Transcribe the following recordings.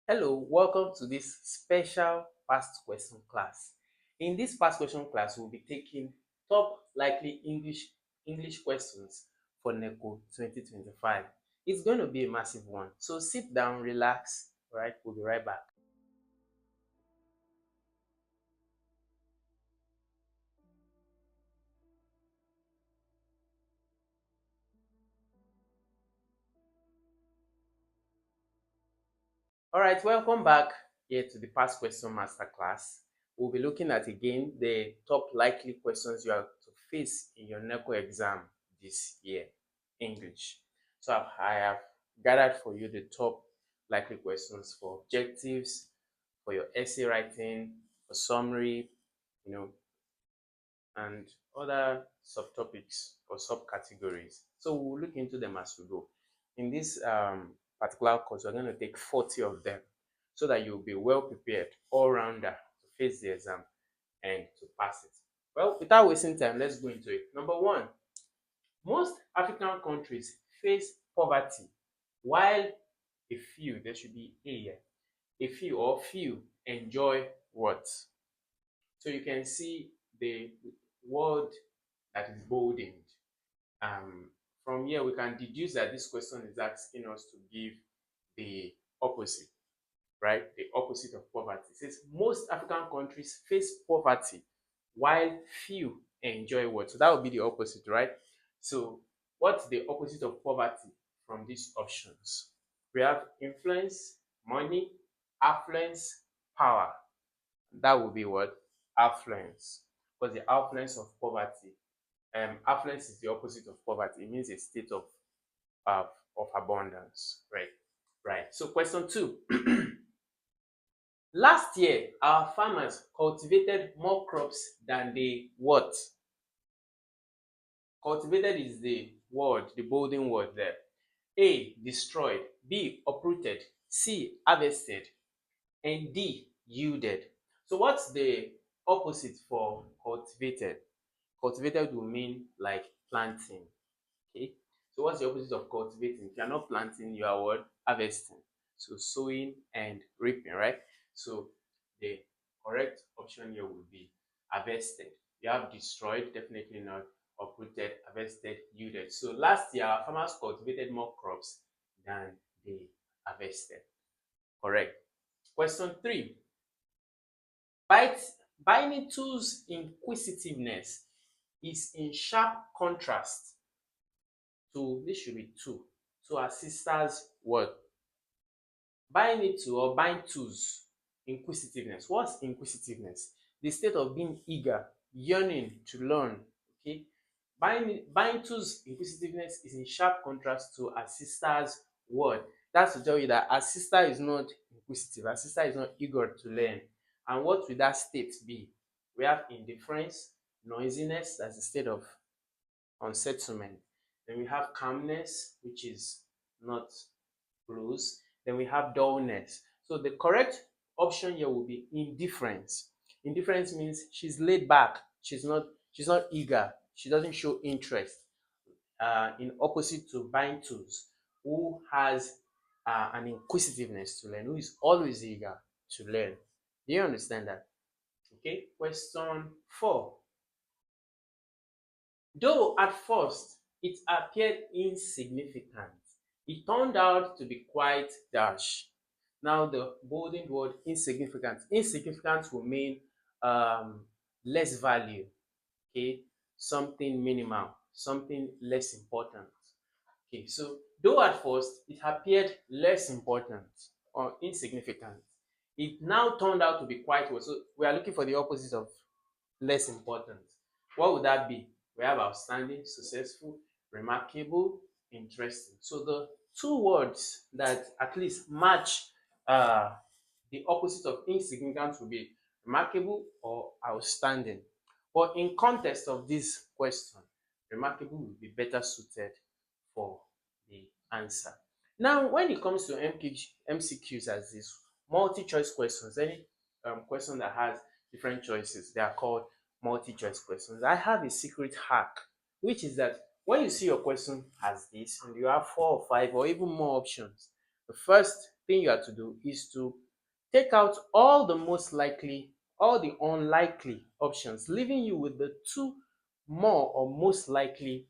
Hello, welcome to this special past question class. In this past question class, we'll be taking top likely English questions for NECO 2025. It's going to be a massive one. So sit down, relax, all right? We'll be right back. All right, welcome back here to the past question masterclass. We'll be looking at again the top likely questions you are to face in your NECO exam this year, English. So I have gathered for you the top likely questions for objectives, for your essay writing, for summary, you know, and other subtopics or subcategories. So we'll look into them as we go. In this particular course, we're going to take 40 of them so that you'll be well prepared, all rounder to face the exam and to pass it. Well, without wasting time, let's go into it. Number one, most African countries face poverty, while a few, there should be a here, a few or few enjoy what? So you can see the word that is bolded. From here, we can deduce that this question is asking us to give the opposite, right? The opposite of poverty. It says most African countries face poverty while few enjoy what? So that would be the opposite, right? So what's the opposite of poverty from these options? We have influence, money, affluence, power. That would be what? Affluence. Because the affluence of poverty, affluence is the opposite of poverty. It means a state uh, of abundance, right? Right. So question two. Last year, our farmers cultivated more crops than they what? Cultivated is the word, the bolding word there. A, destroyed. B, uprooted. C, harvested. And D, yielded. So what's the opposite for cultivated? Cultivated will mean like planting. Okay. So what's the opposite of cultivating? If you're not planting, you are what? Harvesting. So sowing and reaping, right? So the correct option here would be harvested. You have destroyed, definitely not. Uprooted, harvested, yielded. So last year, our farmers cultivated more crops than they harvested. Correct. Question three. Binitu's inquisitiveness is in sharp contrast to, this should be two, to her sister's what? Binitu or Bintu's inquisitiveness. What's inquisitiveness? The state of being eager, yearning to learn. Okay. Bintu's inquisitiveness is in sharp contrast to her sister's word. That's to tell you that her sister is not inquisitive, her sister is not eager to learn. And what will that state be? We have indifference, noisiness, that's the state of unsettlement. Then we have calmness, which is not close. Then we have dullness. So the correct option here will be indifference. Indifference means she's laid back. She's not eager. She doesn't show interest. In opposite to Bintus, who has an inquisitiveness to learn, who is always eager to learn. Do you understand that? Okay. Question 4. Though at first it appeared insignificant, it turned out to be quite dash. Now the bolded word insignificant. Insignificant will mean less value, okay? Something minimal, something less important. Okay, so though at first it appeared less important or insignificant, it now turned out to be quite well. So we are looking for the opposite of less important. What would that be? We have outstanding, successful, remarkable, interesting. So the two words that at least match uh, the opposite of insignificant will be remarkable or outstanding. But in context of this question, remarkable will be better suited for the answer. Now, when it comes to MCQs as this, multi-choice questions, any question that has different choices, they are called multi-choice questions. I have a secret hack, which is that when you see your question as this and you have 4 or 5 or even more options, the first thing you have to do is to take out all the most likely, all the unlikely options, leaving you with the two more or most likely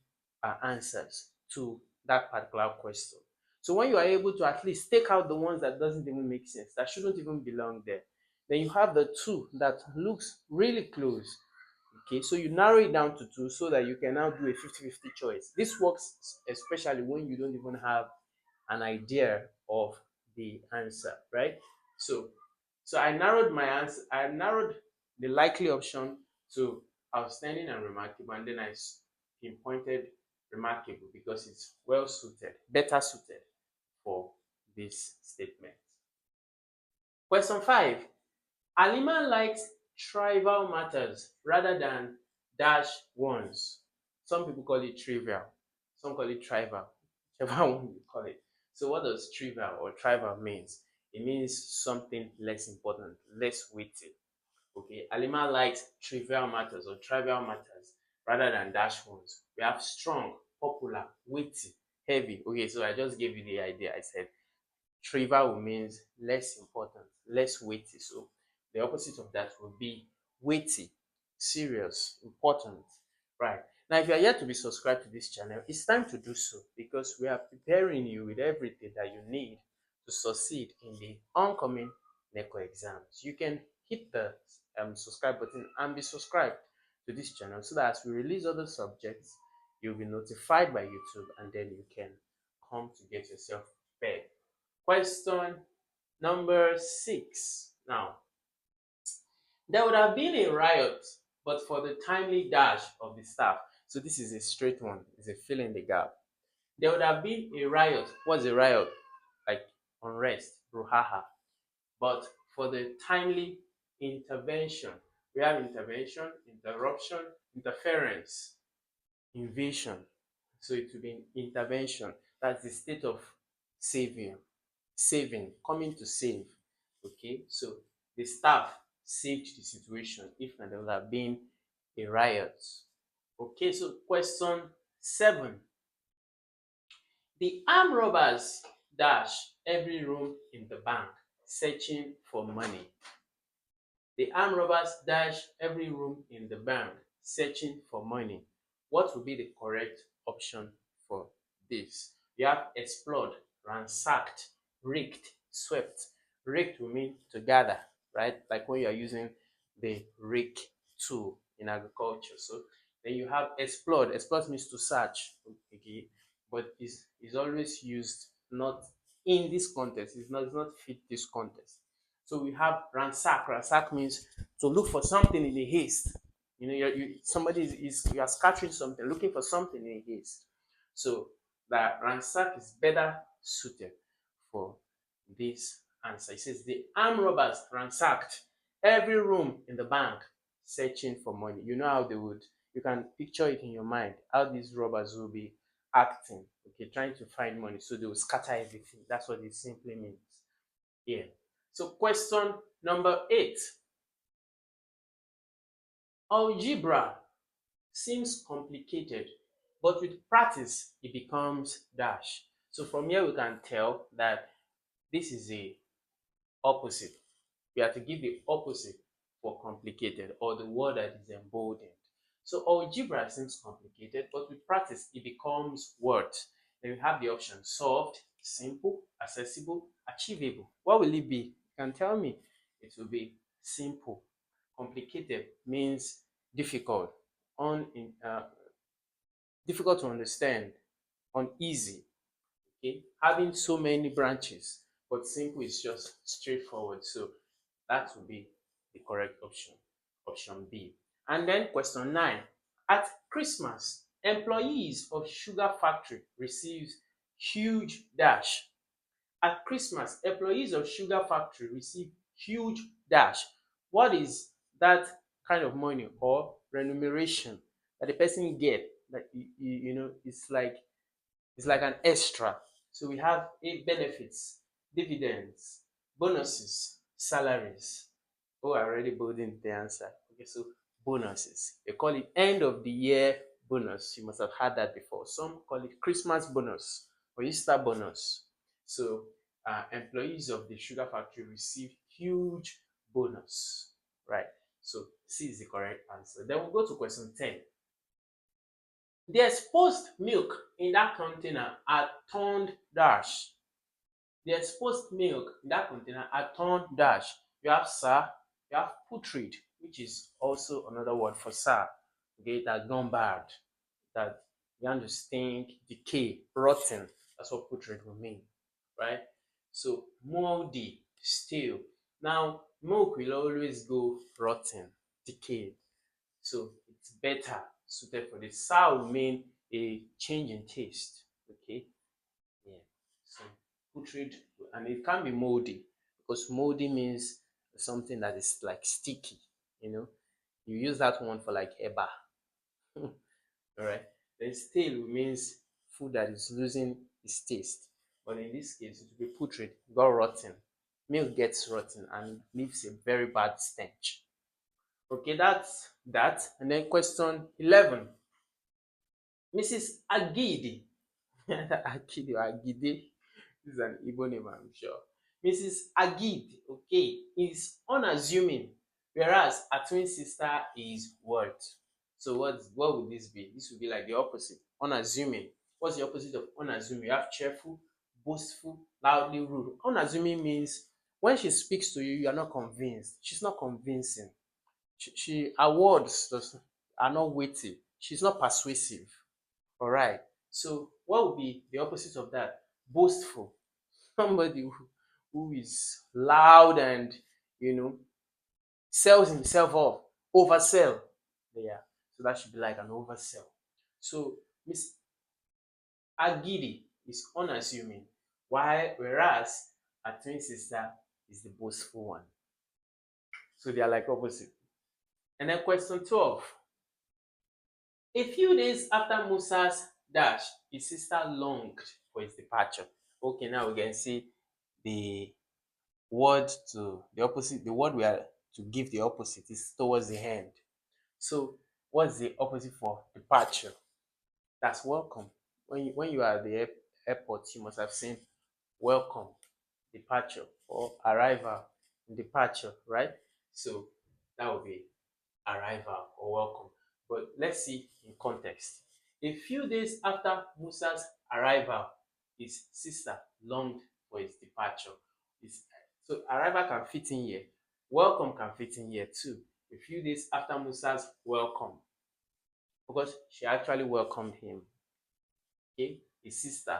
answers to that particular question. So when you are able to at least take out the ones that doesn't even make sense, that shouldn't even belong there, then you have the two that looks really close. Okay, so you narrow it down to two so that you can now do a 50-50 choice. This works especially when you don't even have an idea of the answer, right? So, so I narrowed my answer. I narrowed the likely option to outstanding and remarkable, and then I pinpointed remarkable because it's well suited, better suited for this statement. Question 5. Alima likes trivial matters rather than dash ones. Some people call it trivial, some call it trivial, whichever one you call it. So what does trivial or trivial means? It means something less important, less weighty. Okay, Alima likes trivial matters or trivial matters rather than dash ones. We have strong, popular, weighty, heavy. Okay, so I just gave you the idea. I said trivial means less important, less weighty. So the opposite of that would be weighty, serious, important. Right. Now, if you are yet to be subscribed to this channel, it's time to do so because we are preparing you with everything that you need to succeed in the oncoming NECO exams. You can hit the subscribe button and be subscribed to this channel so that as we release other subjects, you'll be notified by YouTube and then you can come to get yourself prepared. Question number 6. Now, there would have been a riot, but for the timely dash of the staff. So this is a straight one. It's a fill in the gap. There would have been a riot. What's a riot? Like unrest, brouhaha. But for the timely intervention, we have intervention, interruption, interference, invasion. So it will be intervention. That's the state of saving, coming to save. Okay, so the staff saved the situation. If not, there would have been a riot. Okay, so question 7. The armed robbers dash every room in the bank searching for money. The armed robbers dash every room in the bank searching for money. What would be the correct option for this? You have explored, ransacked, raked, swept. Raked will mean to gather, right? Like when you are using the rake tool in agriculture. So then you have explored. Explored means to search, okay? But is always used not in this context. It's not fit this context. So we have ransack. Ransack means to look for something in a haste. You know, somebody you are scattering something, looking for something in a haste. So that ransack is better suited for this answer. It says the armed robbers ransacked every room in the bank searching for money. You know how they would. You can picture it in your mind how these robbers will be acting. Okay, trying to find money. So they will scatter everything. That's what it simply means. Yeah. So question number 8. Algebra seems complicated, but with practice it becomes dash. So from here we can tell that this is a opposite. We have to give the opposite for complicated or the word that is emboldened. So algebra seems complicated, but with practice it becomes what? Then we have the option solved, simple, accessible, achievable. What will it be? You can tell me. It will be simple. Complicated means difficult, difficult to understand, uneasy. Okay, having so many branches, but simple is just straightforward. So that will be the correct option, option B. And then question 9. At Christmas, employees of sugar factory receives huge dash. At Christmas, employees of sugar factory receive huge dash. What is that kind of money or remuneration that the person get? That you know, it's like an extra. So we have benefits, dividends, bonuses, salaries. Oh, I already put in the answer. Okay, so bonuses. They call it end of the year bonus. You must have heard that before. Some call it Christmas bonus or Easter bonus. So employees of the sugar factory receive huge bonus, right? So C is the correct answer. Then we'll go to question 10. The exposed milk in that container are turned dash. The exposed milk in that container are turned dash. You have sour, you have putrid, which is also another word for sour. Okay, that gone bad, that began to stink, decay, rotten. That's what putrid will mean, right? So moldy, stale. Now milk will always go rotten, decayed. So it's better suited for this. Sour will mean a change in taste. Okay, yeah. So putrid, and it can be moldy because moldy means something that is like sticky. You know, you use that one for like eba. All right. Then stale means food that is losing its taste. But in this case, it will be putrid, got rotten. Milk gets rotten and leaves a very bad stench. Okay, that's that. And then question 11. Mrs. Agidi. Agidi or Agide. This is an Igbo name, I'm sure. Mrs. Agid, okay, is unassuming, whereas her twin sister is what? So what would this be? This would be like the opposite. Unassuming. What's the opposite of unassuming? You have cheerful, boastful, loudly rude. Unassuming means when she speaks to you, you are not convinced. She's not convincing. Her words are not weighty. She's not persuasive. All right. So what would be the opposite of that? Boastful. Somebody who is loud and you know sells himself off, oversell. Yeah. So that should be like an oversell. So Miss Agidi is unassuming, whereas her twin sister is the boastful one. So they are like opposite. And then question 12. A few days after Musa's dash, his sister longed for his departure. Okay, now we can see the word to the opposite. The word we are to give the opposite is towards the end. So what's the opposite for departure? That's welcome. When you are at the airport, you must have seen welcome, departure, or arrival, departure, right? So that would be arrival or welcome. But let's see in context. A few days after Musa's arrival, his sister longed for his departure. So arrival can fit in here. Welcome can fit in here too. A few days after Musa's welcome, because she actually welcomed him. Okay, his sister,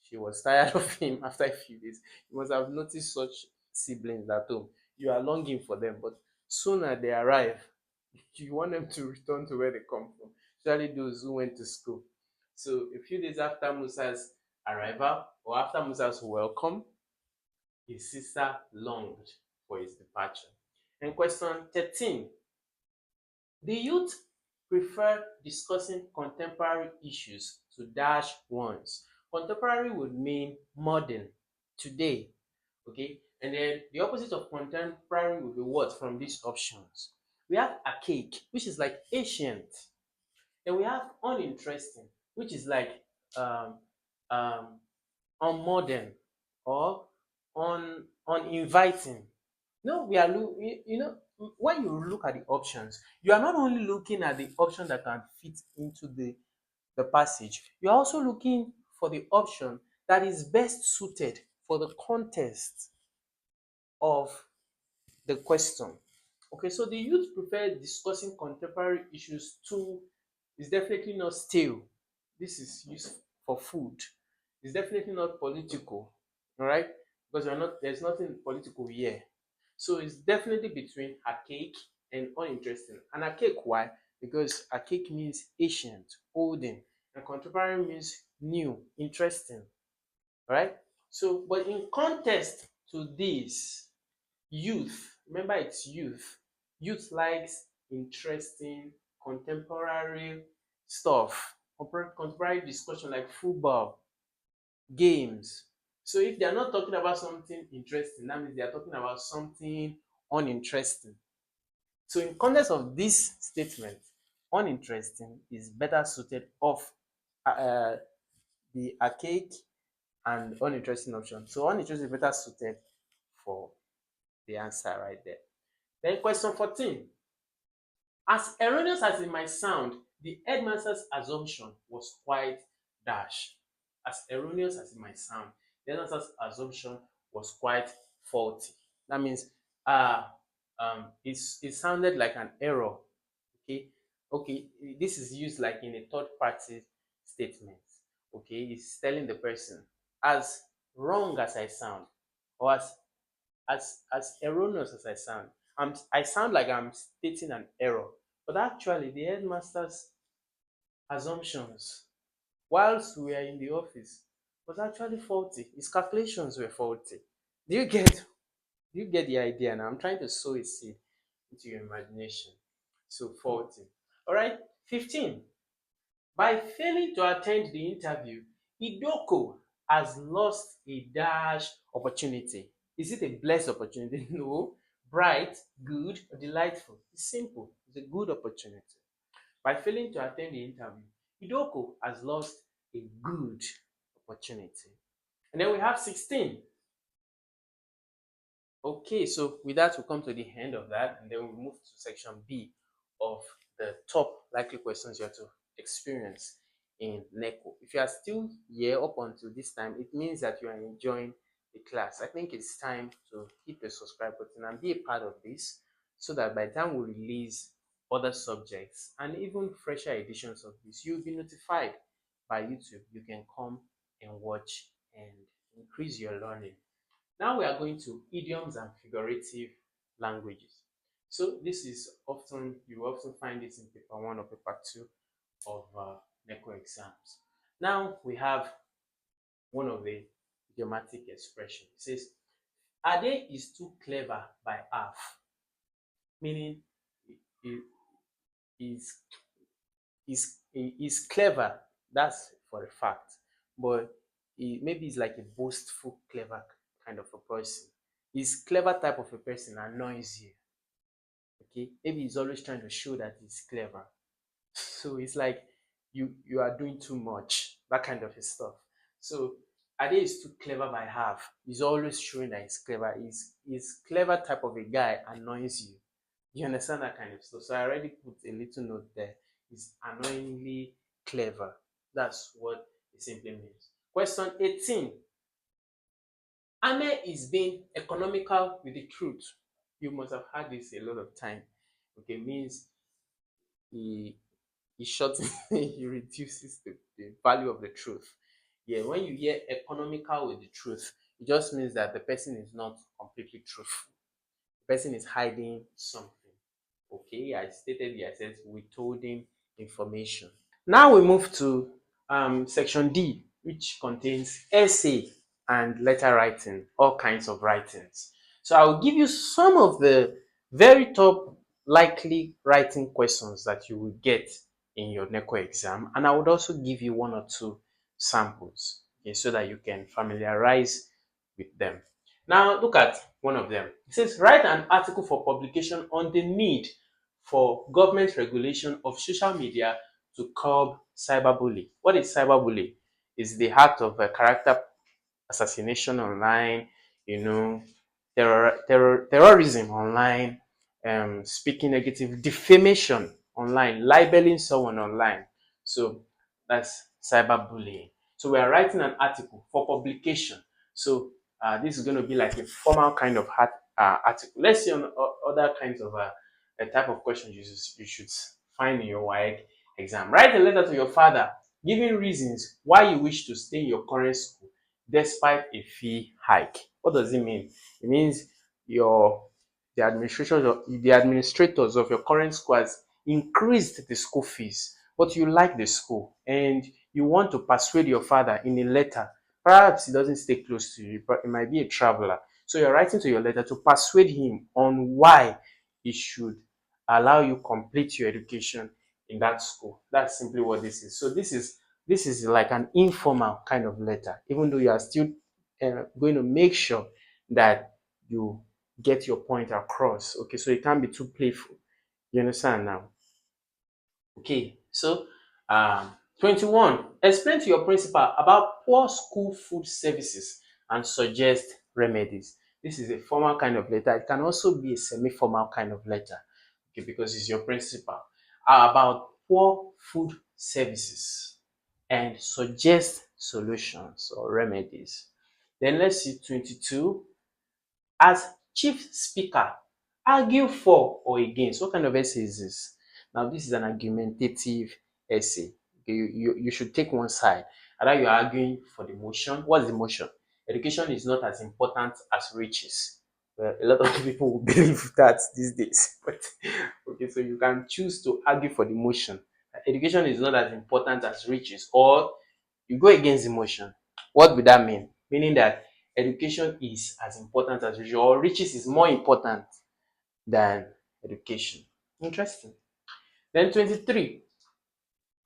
she was tired of him after a few days. You must have noticed such siblings at home. You are longing for them, but sooner they arrive, you want them to return to where they come from, especially those who went to school. So a few days after Musa's arrival, or after Musa's welcome, his sister longed for his departure. And question 13. The youth prefer discussing contemporary issues to dash ones. Contemporary would mean modern, today, okay? And then the opposite of contemporary would be what from these options? We have archaic, which is like ancient. Then we have uninteresting, which is like um, um, unmodern or uninviting. No, we are when you look at the options, you are not only looking at the option that can fit into the passage, you're also looking for the option that is best suited for the context of the question. Okay, so the youth prefer discussing contemporary issues too is definitely not stale. This is used for food. It's definitely not political, all right? Because there's nothing political here. So it's definitely between archaic and uninteresting. And archaic, why? Because archaic means ancient, olden, and contemporary means new, interesting, right? So, but in context to this, youth, remember it's youth. Youth likes interesting, contemporary stuff, contemporary discussion like football, games. So if they are not talking about something interesting, that means they are talking about something uninteresting. So in context of this statement, uninteresting is better suited of the archaic and uninteresting option. So uninteresting is better suited for the answer right there. Then question 14. As erroneous as it might sound, the headmaster's assumption was quite dash. As erroneous as it might sound, the headmaster's assumption was quite faulty. That means it sounded like an error. Okay, okay. This is used like in a third party statement. Okay, it's telling the person, as wrong as I sound, or as erroneous as I sound, I sound like I'm stating an error, but actually the headmaster's assumptions whilst we are in the office was actually faulty. His calculations were faulty. Do you get the idea now? I'm trying to sow a seed into your imagination. So faulty. All right. 15. By failing to attend the interview, Idoko has lost a dash opportunity. Is it a blessed opportunity? No. Bright, good, or delightful? It's simple. It's a good opportunity. By failing to attend the interview, Idoko has lost a good opportunity. And then we have 16. Okay, so with that, we come to the end of that, and then we move to section B of the top likely questions you have to experience in NECO. If you are still here up until this time, it means that you are enjoying the class. I think it's time to hit the subscribe button and be a part of this so that by the time we release other subjects and even fresher editions of this, you'll be notified by YouTube. You can come and watch and increase your learning. Now we are going to idioms and figurative languages. So this is often, you often find this in paper 1 or paper 2 of NECO exams. Now we have one of the idiomatic expressions. It says, Ade is too clever by half, meaning he is is clever. That's for a fact, but maybe he's like a boastful, clever kind of a person. He's clever type of a person annoys you. Okay, maybe he's always trying to show that he's clever. So it's like you are doing too much, that kind of stuff. So Ade is too clever by half. He's always showing that he's clever. He's clever type of a guy annoys you. You understand that kind of stuff. So I already put a little note there. He's annoyingly clever. That's what it simply means. Question 18. Ane is being economical with the truth. You must have heard this a lot of time. Okay, means he he shortens, he reduces the value of the truth. Yeah, when you hear economical with the truth, it just means that the person is not completely truthful. The person is hiding something. Okay, I stated here, I said withholding information. Now we move to section D, which contains essay and letter writing, all kinds of writings. So I will give you some of the very top likely writing questions that you will get in your NECO exam, and I would also give you one or two samples, okay, so that you can familiarize with them. Now look at one of them. It says, write an article for publication on the need for government regulation of social media to curb cyberbullying. What is cyberbullying? It's the act of character assassination online, you know, terrorism online, speaking negative, defamation online, libeling someone online. So that's cyberbullying. So we are writing an article for publication. So this is going to be like a formal kind of article. Let's see on other kinds of a type of questions you should find in your WAEC exam. Write a letter to your father giving reasons why you wish to stay in your current school despite a fee hike. What does it mean? It means your the administrators of your current school has increased the school fees, but you like the school and you want to persuade your father in a letter. Perhaps he doesn't stay close to you, but it might be a traveler. So you're writing to your letter to persuade him on why he should allow you complete your education in that school. That's simply what this is. So this is like an informal kind of letter, even though you are still going to make sure that you get your point across. Okay, so it can't be too playful. You understand now? Okay, so 21. Explain to your principal about poor school food services and suggest remedies. This is a formal kind of letter. It can also be a semi-formal kind of letter, okay, because it's your principal. About poor food services and suggest solutions or remedies. Then let's see 22. As chief speaker, argue for or against. What kind of essay is this? Now, this is an argumentative essay. Okay, you should take one side. Either you're arguing for the motion. What's the motion? Education is not as important as riches. Well, a lot of people will believe that these days. But okay, so you can choose to argue for the motion. Education is not as important as riches, or you go against the motion. What would that mean? Meaning that education is as important as riches, or riches is more important than education. Interesting. Then 23.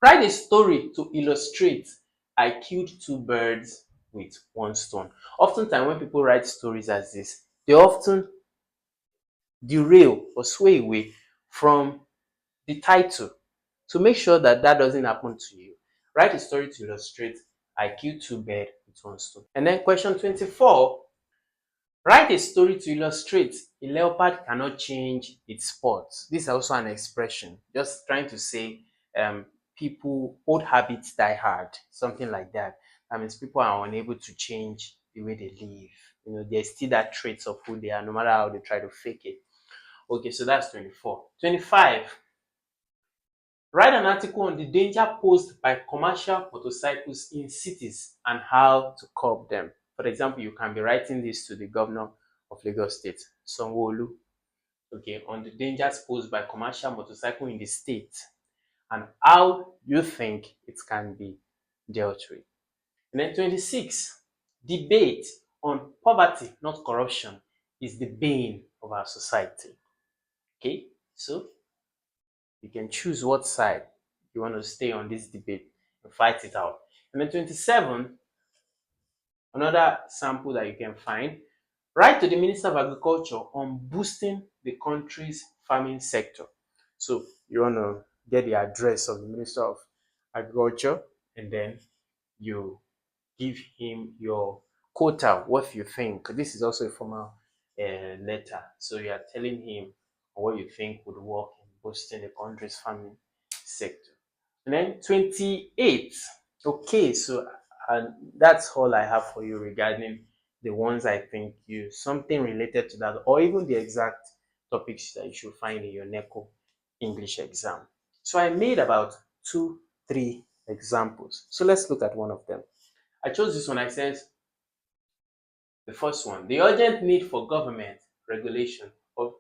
Write a story to illustrate I killed two birds with one stone. Oftentimes, when people write stories as this, they often derail or sway away from the title. So make sure that that doesn't happen to you. Write a story to illustrate I killed two birds with one stone. And then question 24. Write a story to illustrate a leopard cannot change its spots. This is also an expression, just trying to say people, old habits die hard, something like that. That means people are unable to change the way they live. You know, there's still that traits of who they are, no matter how they try to fake it. Okay, so that's 24. 25. Write an article on the danger posed by commercial motorcycles in cities and how to curb them. For example, you can be writing this to the governor of Lagos State, Sanwo-Olu, okay, on the dangers posed by commercial motorcycle in the state and how you think it can be dealt with. And then 26, debate on poverty, not corruption, is the bane of our society. Okay, so you can choose what side you want to stay on this debate and fight it out. And then 27, another sample that you can find, write to the Minister of Agriculture on boosting the country's farming sector. So you want to get the address of the Minister of Agriculture, and then you give him your quota, what you think. This is also a formal letter. So you are telling him what you think would work in boosting the country's farming sector. And then 28. Okay, so that's all I have for you regarding the ones I think you something related to that, or even the exact topics that you should find in your NECO English exam. So I made about 2, 3 examples. So let's look at one of them. I chose this one. I said the first one, the urgent need for government regulation of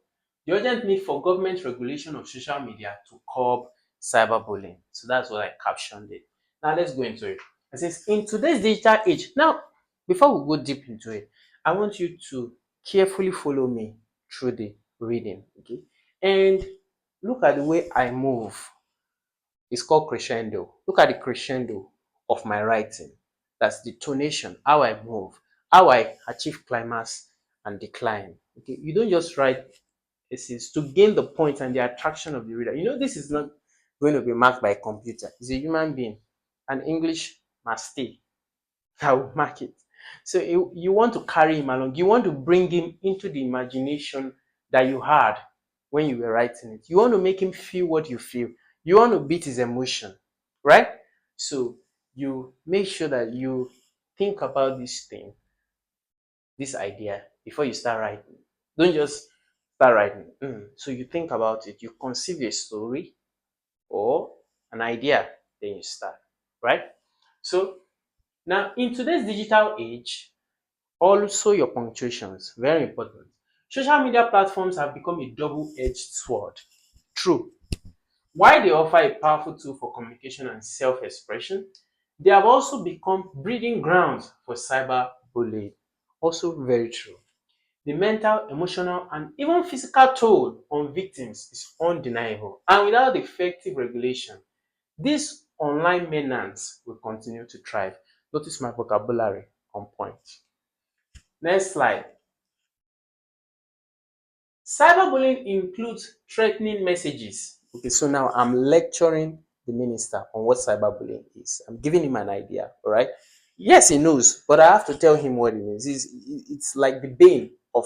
the urgent need for government regulation of social media to curb cyberbullying. So that's what I captioned it. Now let's go into it. It says, in today's digital age, now before we go deep into it, I want you to carefully follow me through the reading, okay? And look at the way I move. It's called crescendo. Look at the crescendo of my writing. That's the tonation, how I move, how I achieve climax and decline. Okay, you don't just write essays to gain the point and the attraction of the reader. You know, this is not going to be marked by a computer. It's a human being. An English must stay. I will mark it. So you want to carry him along. You want to bring him into the imagination that you had when you were writing it. You want to make him feel what you feel. You want to beat his emotion, right? So you make sure that you think about this thing, this idea, before you start writing. Don't just start writing. So you think about it. You conceive a story or an idea, then you start, right? So now in today's digital age, also your punctuations, very important. Social media platforms have become a double-edged sword. True. While they offer a powerful tool for communication and self-expression, they have also become breeding grounds for cyberbullying. Also very true. The mental, emotional, and even physical toll on victims is undeniable. And without effective regulation, this online menace will continue to thrive. Notice my vocabulary on point. Next slide. Cyberbullying includes threatening messages. Okay, so now I'm lecturing the minister on what cyberbullying is. I'm giving him an idea, all right? Yes, he knows, but I have to tell him what it is. It's like the bane of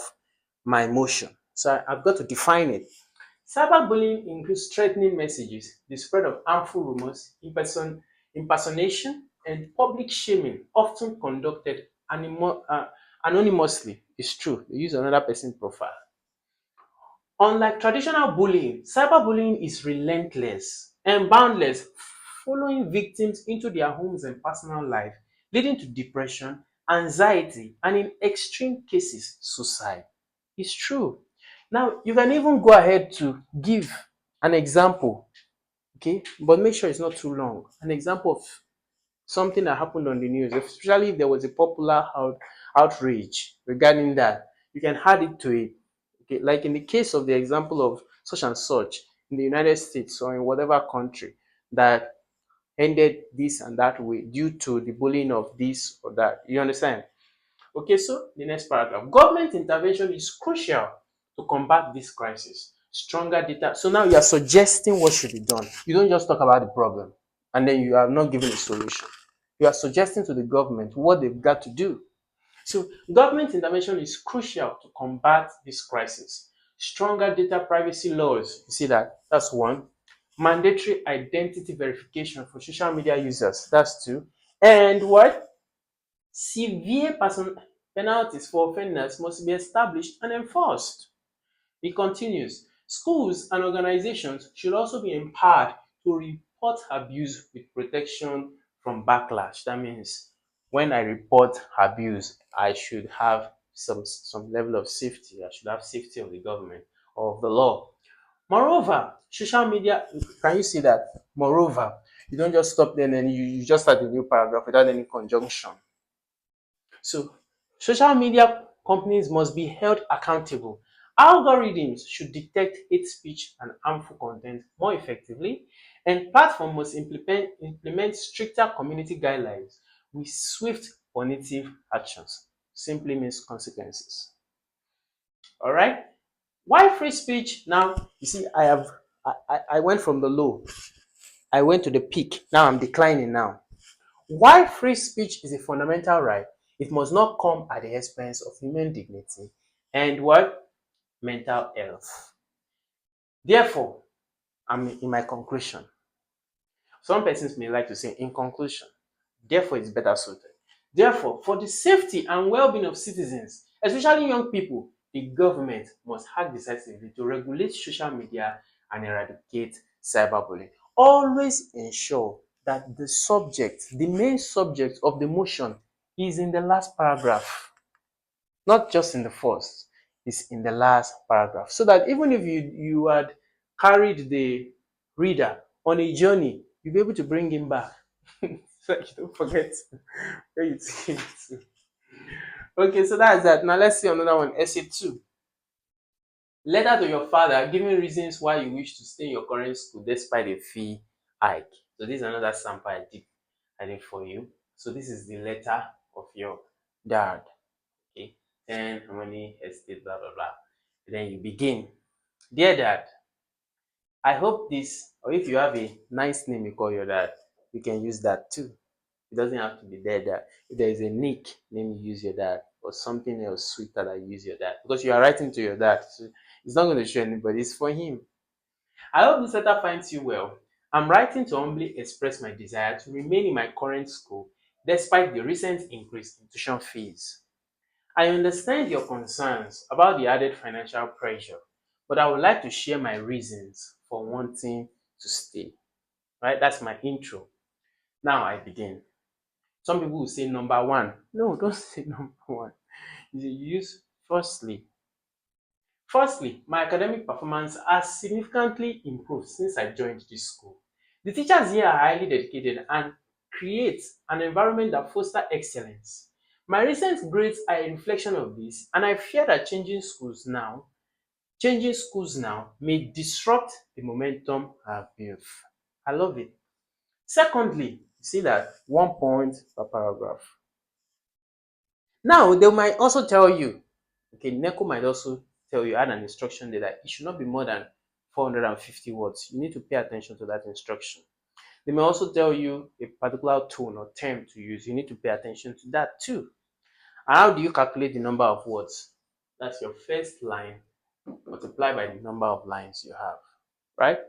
my emotion. So I've got to define it. Cyberbullying includes threatening messages, the spread of harmful rumors, impersonation, and public shaming, often conducted anonymously. It's true. They use another person's profile. Unlike traditional bullying, cyberbullying is relentless and boundless, following victims into their homes and personal life, leading to depression, anxiety, and in extreme cases, suicide. It's true. Now, you can even go ahead to give an example, okay? But make sure it's not too long. An example of something that happened on the news, especially if there was a popular outrage regarding that. You can add it to it. Okay, like in the case of the example of such and such in the United States or in whatever country that ended this and that way due to the bullying of this or that. You understand? Okay, so the next paragraph. Government intervention is crucial to combat this crisis. Stronger data. So now you are suggesting what should be done. You don't just talk about the problem and then you are not giving a solution. You are suggesting to the government what they've got to do. So government intervention is crucial to combat this crisis. Stronger data privacy laws. You see that? That's one. Mandatory identity verification for social media users. That's two. And what? Severe penalties for offenders must be established and enforced. It continues. Schools and organizations should also be empowered to report abuse with protection from backlash. That means when I report abuse, I should have some level of safety. I should have safety of the government or of the law. Moreover, social media, can you see that? Moreover, you don't just stop there and then you just start a new paragraph without any conjunction. So, social media companies must be held accountable. Algorithms should detect hate speech and harmful content more effectively, and platforms must implement stricter community guidelines with swift punitive actions. Simply means consequences. All right. Why free speech? Now, you see, I went from the low, I went to the peak. Now I'm declining now. While free speech is a fundamental right, it must not come at the expense of human dignity and what? Mental health. Therefore, I'm in my conclusion. Some persons may like to say in conclusion. Therefore, it's better suited. Therefore, for the safety and well-being of citizens, especially young people, the government must act decisively to regulate social media and eradicate cyberbullying. Always ensure that the main subject of the motion is in the last paragraph, not just in the first, it's in the last paragraph. So that even if you had carried the reader on a journey, you'll be able to bring him back. So you don't forget where you took him to. Okay, so that's that. Now let's see another one. Essay 2. Letter to your father giving reasons why you wish to stay in your current school despite a fee hike. So this is another sample I did for you. So this is the letter of your dad. Okay, then how many estate, blah blah blah. Then you begin. Dear dad, I hope this, or if you have a nice name you call your dad, you can use that too. It doesn't have to be their dad. If there is a nick, name you use your dad, or something else sweeter that you use your dad. Because you are writing to your dad. So it's not going to show anybody, it's for him. I hope this letter finds you well. I'm writing to humbly express my desire to remain in my current school despite the recent increase in tuition fees. I understand your concerns about the added financial pressure, but I would like to share my reasons for wanting to stay. Right? That's my intro. Now I begin. Some people will say number one. No, don't say number one. You use firstly. Firstly, my academic performance has significantly improved since I joined this school. The teachers here are highly dedicated and create an environment that fosters excellence. My recent grades are a reflection of this, and I fear that changing schools now may disrupt the momentum I've built. I love it. Secondly, you see that 1 point per paragraph. Now, they might also tell you, okay, NECO might also tell you, add an instruction there that it should not be more than 450 words. You need to pay attention to that instruction. They may also tell you a particular tone or term to use. You need to pay attention to that too. And how do you calculate the number of words? That's your first line multiplied by the number of lines you have, right?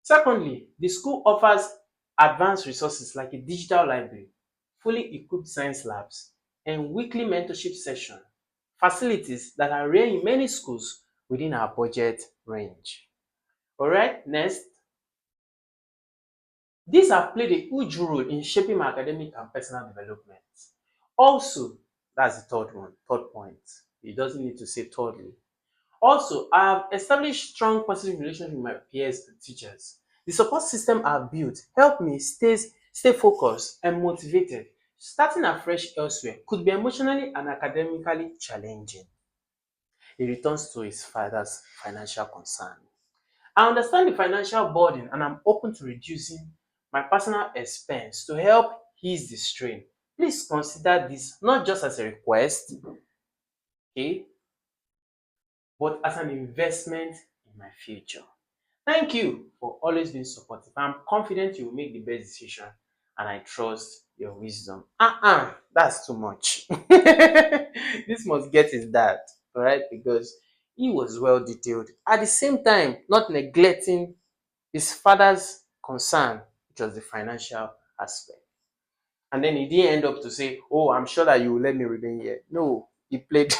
Secondly, the school offers advanced resources like a digital library, fully equipped science labs, and weekly mentorship sessions, facilities that are rare in many schools within our budget range. Alright, next. These have played a huge role in shaping my academic and personal development. Also, that's the third one, third point. It doesn't need to say thirdly. Also, I have established strong positive relations with my peers and teachers. The support system I've built helped me stay focused and motivated. Starting afresh elsewhere could be emotionally and academically challenging. He returns to his father's financial concern. I understand the financial burden and I'm open to reducing my personal expense to help ease the strain. Please consider this not just as a request, okay, but as an investment in my future. Thank you for always being supportive. I'm confident you will make the best decision and I trust your wisdom. That's too much. This must get his dad, alright? Because he was well detailed. At the same time, not neglecting his father's concern, which was the financial aspect. And then he didn't end up to say, "Oh, I'm sure that you will let me remain here." No, he played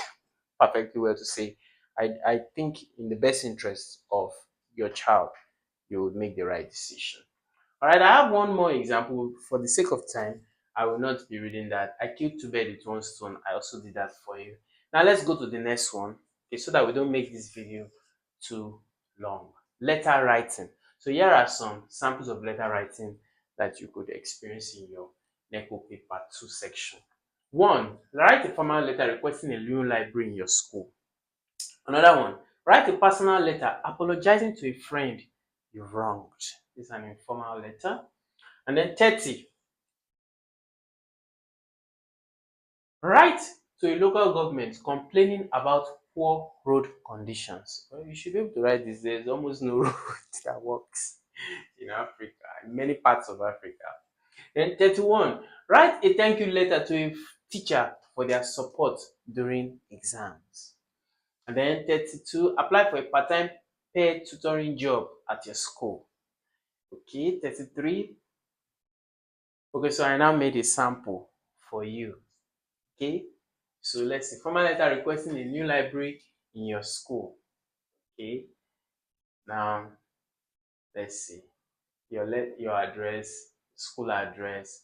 perfectly well to say, I think in the best interest of your child, you would make the right decision. All right, I have one more example. For the sake of time, I will not be reading that. I killed two birds with one stone. I also did that for you. Now let's go to the next one, okay, so that we don't make this video too long. Letter writing. So here are some samples of letter writing that you could experience in your NECO paper 2 section. 1. Write a formal letter requesting a new library in your school. Another one, write a personal letter apologizing to a friend you wronged. This is an informal letter. And then 30, write to a local government complaining about poor road conditions. Well, you should be able to write this. There's almost no road that works in Africa, in many parts of Africa. Then 31, write a thank you letter to a teacher for their support during exams. And then 32, apply for a part-time paid tutoring job at your school. Okay, 33. Okay, so I now made a sample for you. Okay, so let's see. Formal letter requesting a new library in your school. Okay, now let's see. Your address, school address.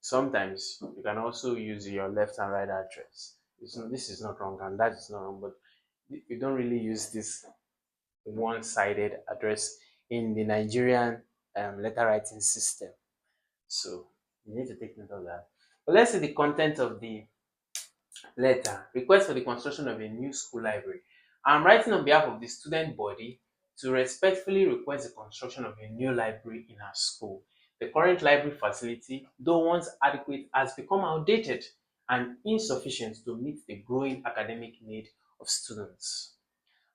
Sometimes you can also use your left and right address. This is not wrong and that is not wrong, but you don't really use this one-sided address in the Nigerian letter writing system. So you need to take note of that. But let's see the content of the letter. Request for the construction of a new school library. I'm writing on behalf of the student body to respectfully request the construction of a new library in our school. The current library facility, though once adequate, has become outdated and insufficient to meet the growing academic need of students.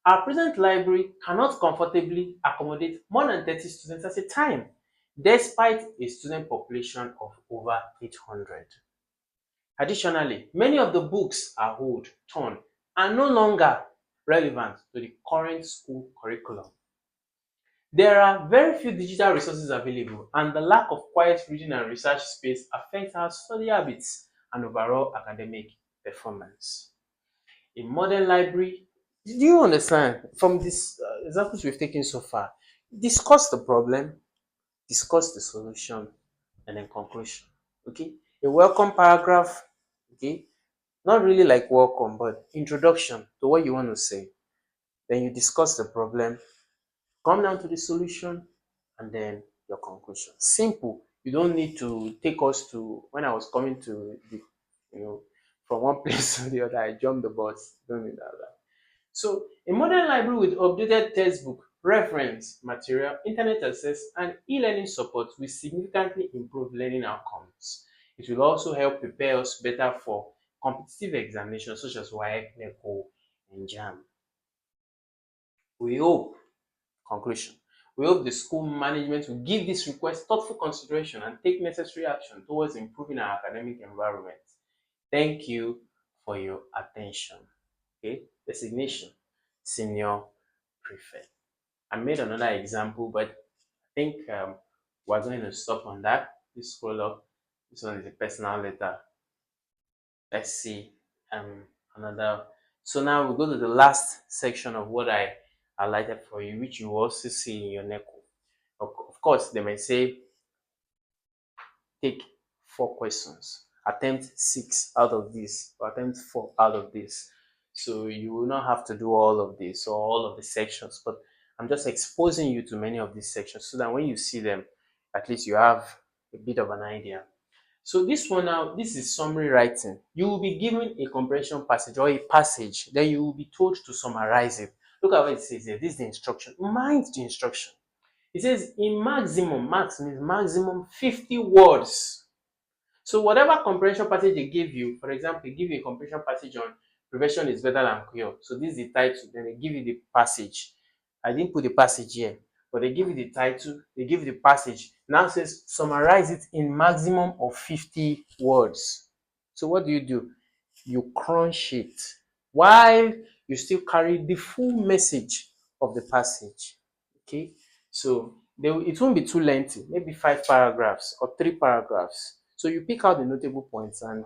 Our present library cannot comfortably accommodate more than 30 students at a time, despite a student population of over 800. Additionally, many of the books are old, torn, and no longer relevant to the current school curriculum. There are very few digital resources available, and the lack of quiet reading and research space affects our study habits and overall academic performance. A modern library, do you understand from these examples we've taken so far? Discuss the problem, discuss the solution, and then conclusion. Okay, a welcome paragraph. Okay, not really like welcome, but introduction to what you want to say. Then you discuss the problem, come down to the solution, and then your conclusion. Simple. You don't need to take us to when I was coming to the, from one place to the other. I jumped the bus. Don't need that. So, a modern library with updated textbook, reference material, internet access, and e-learning support will significantly improve learning outcomes. It will also help prepare us better for competitive examinations such as WAEC, NECO, and JAM. We hope, conclusion, We hope the school management will give this request thoughtful consideration and take necessary action towards improving our academic environment. Thank you for your attention. Okay, designation, senior prefect. I made another example, but I think we're going to stop on that. Please scroll up. This one is a personal letter. Let's see another. So now we go to the last section of what I highlighted for you, which you also see in your NECO. Of course, they may say take 4 questions, attempt 6 out of this, or attempt 4 out of this. So you will not have to do all of this or all of the sections, but I'm just exposing you to many of these sections so that when you see them, at least you have a bit of an idea. So this one now, this is summary writing. You will be given a comprehension passage or a passage, then you will be told to summarize it. Look at what it says here. This is the instruction. Mind the instruction. It says in maximum, max means maximum 50 words. So whatever comprehension passage they give you, for example, they give you a comprehension passage on prevention is better than cure. So this is the title, then they give you the passage. I didn't put the passage here, but they give you the title, they give you the passage. Now it says summarize it in maximum of 50 words. So what do? You crunch it while you still carry the full message of the passage. Okay, so it won't be too lengthy, maybe 5 paragraphs or 3 paragraphs. So you pick out the notable points and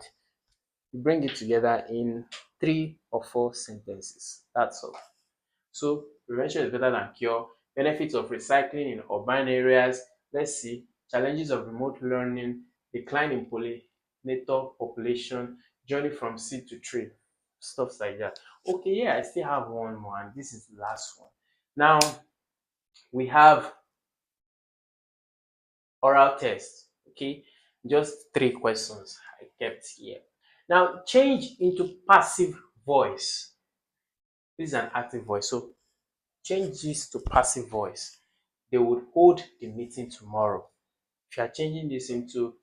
you bring it together in 3 or 4 sentences. That's all. So prevention is better than cure. Benefits of recycling in urban areas. Let's see. Challenges of remote learning. Decline in pollinator population. Journey from seed to tree. Stuff like that. Okay, yeah, I still have one more, and this is the last one. Now we have oral test. Okay, just 3 questions I kept here. Now change into passive voice. This is an active voice, so change this to passive voice. They would hold the meeting tomorrow. If you are changing this into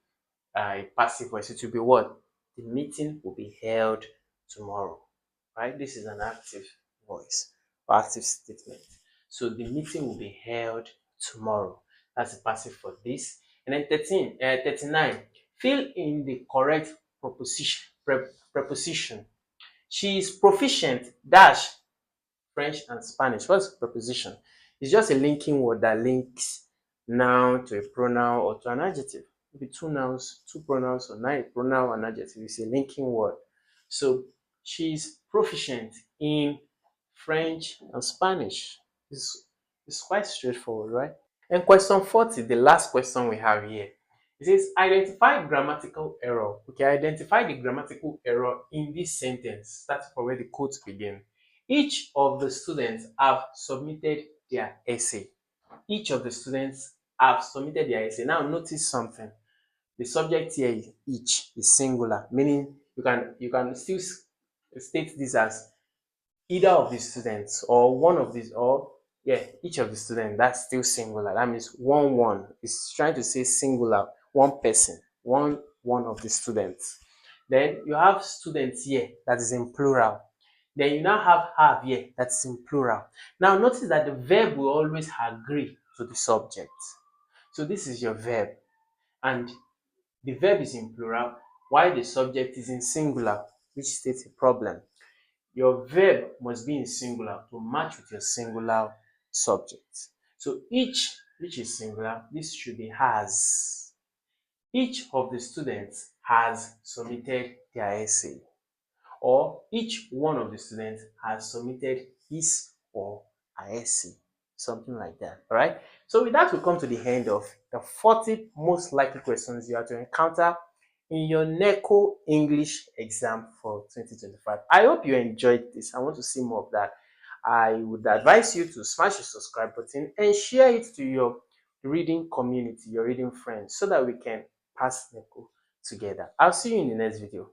a passive voice, it will be what? The meeting will be held tomorrow. Right? This is an active voice or active statement. So the meeting will be held tomorrow. That's the passive for this. And then 39. Fill in the correct preposition. She is proficient dash French and Spanish. What's preposition? It's just a linking word that links noun to a pronoun or to an adjective. Maybe 2 nouns, 2 pronouns, or a pronoun and adjective. It's a linking word. So she's proficient in French and Spanish. It's quite straightforward, right? And question 40, the last question we have here. It says identify grammatical error. Okay, identify the grammatical error in this sentence. That's for where the quotes begin. Each of the students have submitted their essay. Each of the students have submitted their essay. Now notice something. The subject here is each, is singular, meaning you can still state this as either of the students or one of these, or yeah, each of the students. That's still singular. That means one. It's trying to say singular, one person, one of the students. Then you have students here, that is in plural. Then you now have here, that's in plural. Now notice that the verb will always agree to the subject. So this is your verb, and the verb is in plural while the subject is in singular, which states a problem. Your verb must be in singular to match with your singular subject. So each, which is singular, this should be has. Each of the students has submitted their essay, or each one of the students has submitted his or her essay, something like that. All right. So with that, we come to the end of the 40 most likely questions you have to encounter in your NECO English exam for 2025. I hope you enjoyed this. I want to see more of that. I would advise you to smash the subscribe button and share it to your reading community, your reading friends, so that we can pass NECO together. I'll see you in the next video.